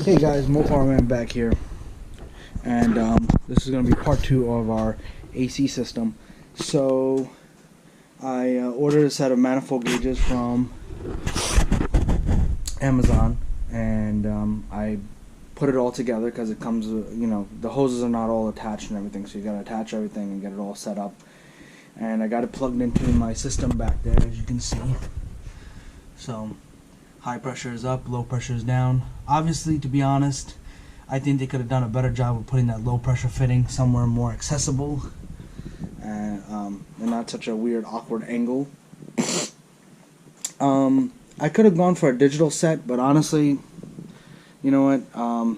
Hey guys, MoFarman back here, and this is going to be part 2 of our AC system. So I ordered a set of manifold gauges from Amazon, and I put it all together because it comes, the hoses are not all attached and everything, so you got to attach everything and get it all set up. And I got it plugged into my system back there, as you can see. So high pressure is up, low pressure is down. Obviously, to be honest, I think they could have done a better job of putting that low pressure fitting somewhere more accessible and not such a weird, awkward angle. I could have gone for a digital set, but honestly, you know what?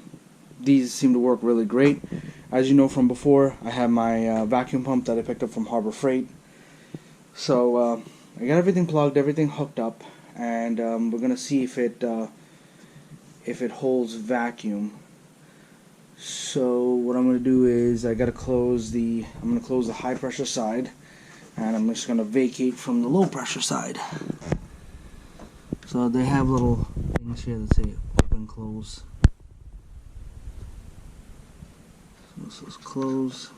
These seem to work really great. As you know from before, I have my vacuum pump that I picked up from Harbor Freight. So I got everything plugged, everything hooked up, and we're gonna see if it holds vacuum. So what I'm gonna do is I'm gonna close the high pressure side, and I'm just gonna vacate from the low pressure side. So they have little things here that say open, close. So this is close.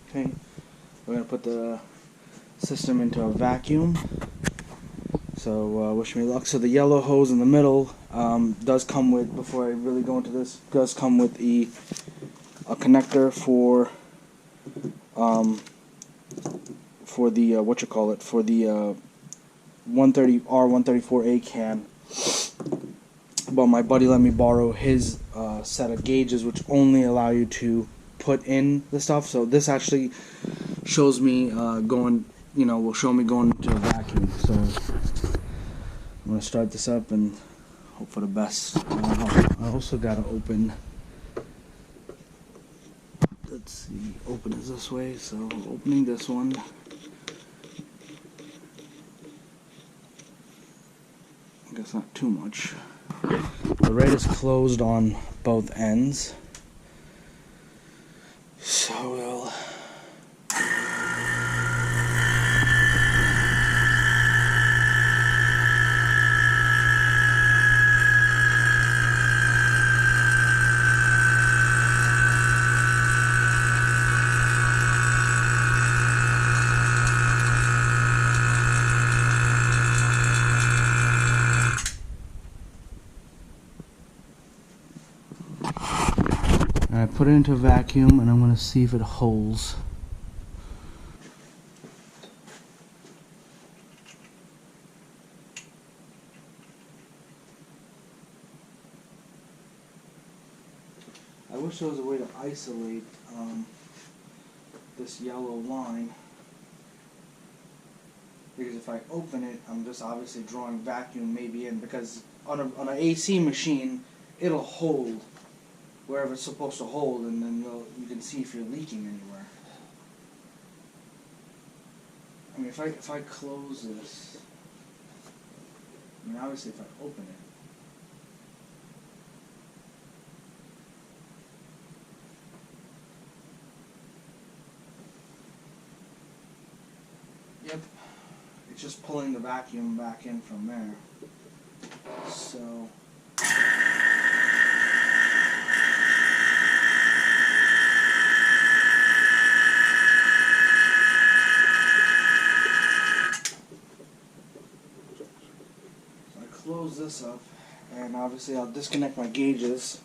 Okay, we're gonna put the system into a vacuum. So wish me luck. So the yellow hose in the middle does come with, before I really go into this, does come with a connector for the for the 130 R134A can. But my buddy let me borrow his set of gauges, which only allow you to put in the stuff. So this actually shows me will show me going to a vacuum. So I'm gonna start this up and hope for the best. I also gotta open. Let's see, open is this way. So opening this one. I guess not too much. The red is closed on both ends. So we'll I put it into a vacuum, and I'm going to see if it holds. I wish there was a way to isolate this yellow line, because if I open it, I'm just obviously drawing vacuum maybe in, because on an AC machine, it'll hold wherever it's supposed to hold, and then you can see if you're leaking anywhere. I mean, if I close this, I mean, obviously if I open it, yep, it's just pulling the vacuum back in from there. So close this up, and obviously I'll disconnect my gauges.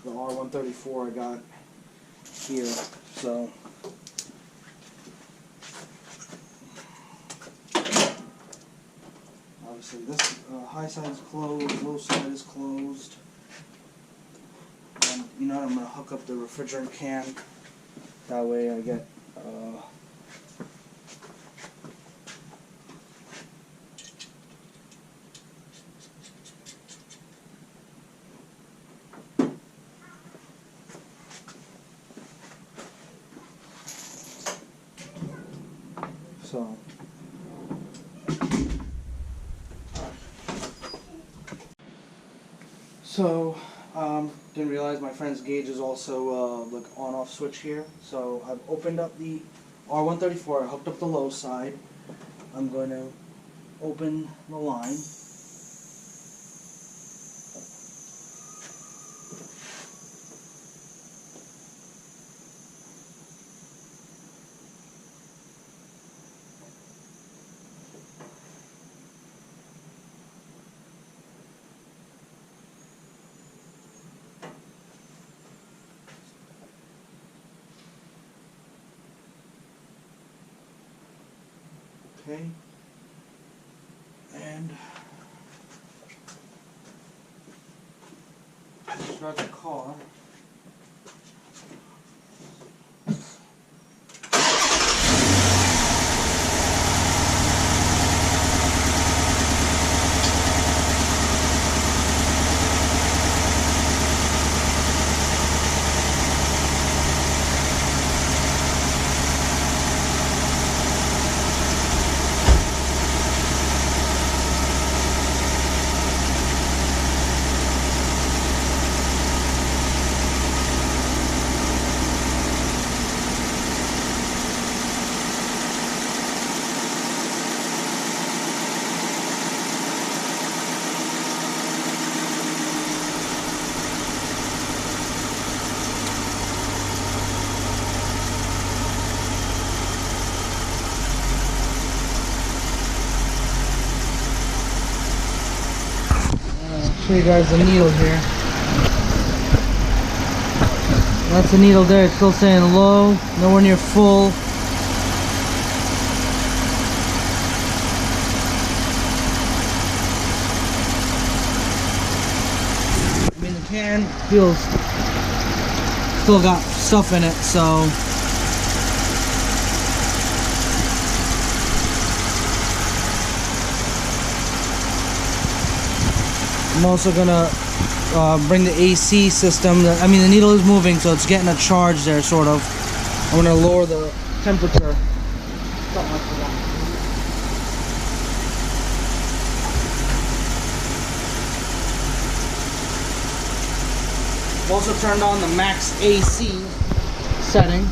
The R134 I got here, so obviously this high side is closed, low side is closed, and I'm going to hook up the refrigerant can, that way I get So, didn't realize my friend's gauge is also like on-off switch here. So I've opened up the R134. I hooked up the low side. I'm going to open the line. Okay, and start the car. Show you guys the needle here. That's the needle there. It's still saying low, nowhere near full. I mean, the can feels still got stuff in it, so I'm also gonna bring the AC system. I mean, the needle is moving, so it's getting a charge there, sort of. I'm gonna lower the temperature. I've also turned on the max AC setting.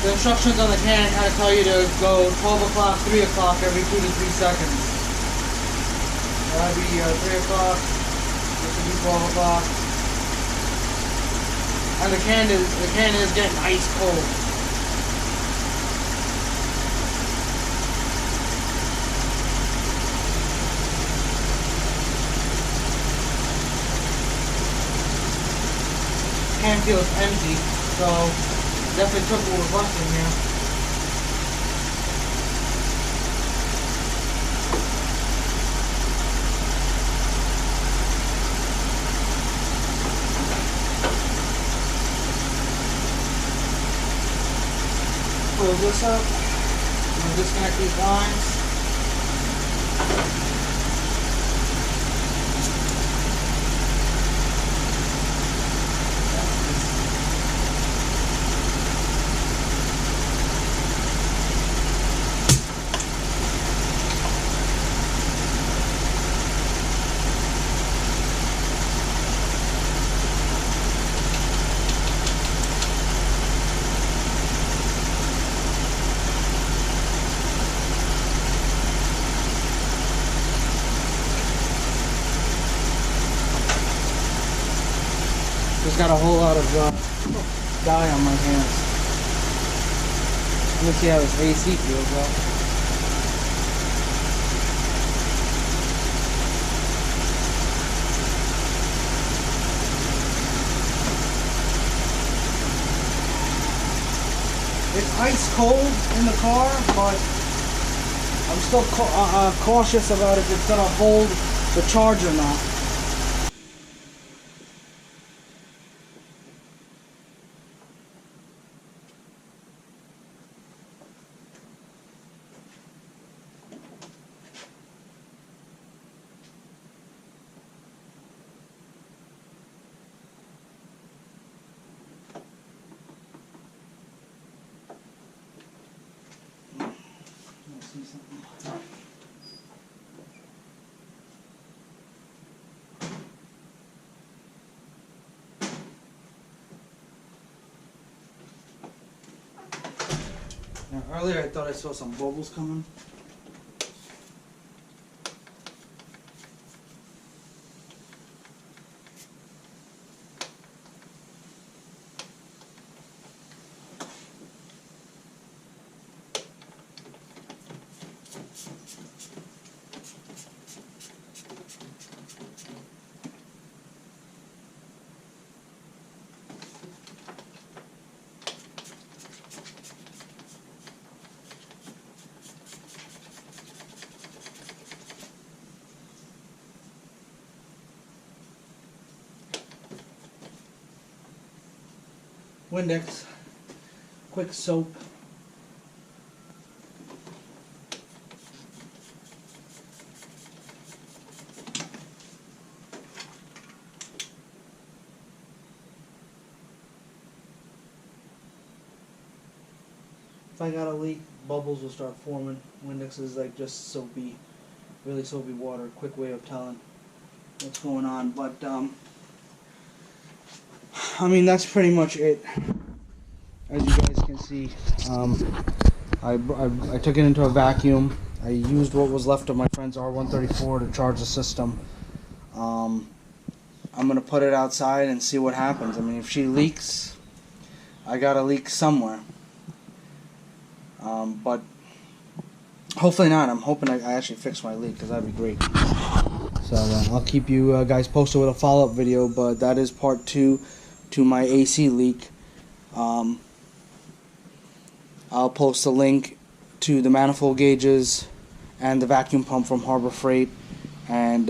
The instructions on the can kind of tell you to go 12 o'clock, 3 o'clock every 2 to 3 seconds. That'd be 3 o'clock, this would be 12 o'clock. And the can is getting ice cold. Can feels empty, so definitely took what was left in here. Close this up. I'm going to disconnect these lines. Just got a whole lot of dye on my hands. Let me see how this AC feels though. ice cold in the car, but I'm still cautious about if it's gonna hold the charge or not. See something. Now, earlier I thought I saw some bubbles coming. Windex, quick soap. If I got a leak, bubbles will start forming. Windex is like just soapy, really soapy water. Quick way of telling what's going on. But I mean, that's pretty much it. As you guys can see, I took it into a vacuum. I used what was left of my friend's R134 to charge the system. I'm going to put it outside and see what happens. I mean, if she leaks, I got to leak somewhere. But hopefully not. I'm hoping I actually fix my leak, because that'd be great. So I'll keep you guys posted with a follow-up video, but that is part 2 to my AC leak. I'll post a link to the manifold gauges and the vacuum pump from Harbor Freight. And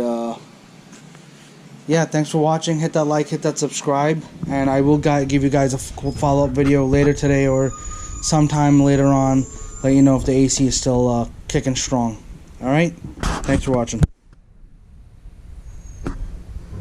yeah, thanks for watching. Hit that like, hit that subscribe, and I will give you guys a follow-up video later today or sometime later on, let you know if the AC is still kicking strong. Alright? Thanks for watching.